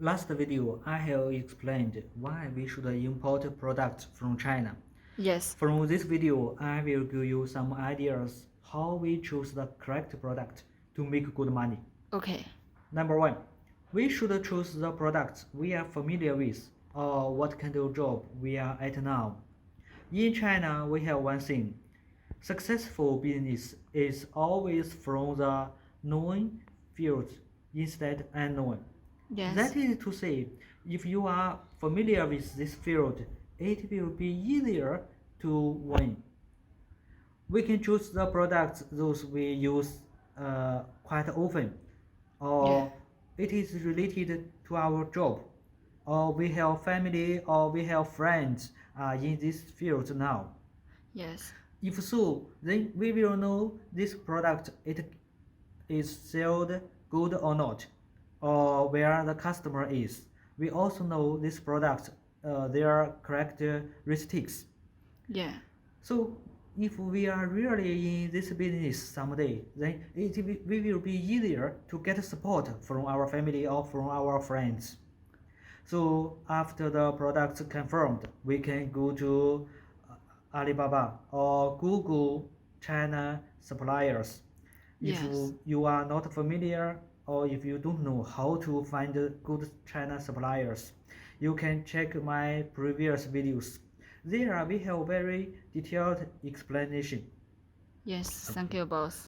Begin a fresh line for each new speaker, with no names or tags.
Last video, I have explained why we should import products from China.
Yes.
From this video, I will give you some ideas how we choose the correct product to make good money.
Okay.
Number one, we should choose the products we are familiar with or what kind of job we are at now. In China, we have one thing. Successful business is always from the known fields instead unknown.
Yes.
That is to say, if you are familiar with this field, it will be easier to win. We can choose the products those we use quite often, or it is related to our job, or we have family or we have friends in this field now.
Yes.
If so, then we will know this product it is sold good or not, or where the customer is. We also know this product, their characteristics.
Yeah.
So if we are really in this business someday, then we will be easier to get support from our family or from our friends. So after the products confirmed, we can go to Alibaba or Google China suppliers. If
Yes.
you are not familiar or if you don't know how to find good China suppliers, you can check my previous videos. There we have very detailed explanation.
Yes.
Okay.
Thank you, boss.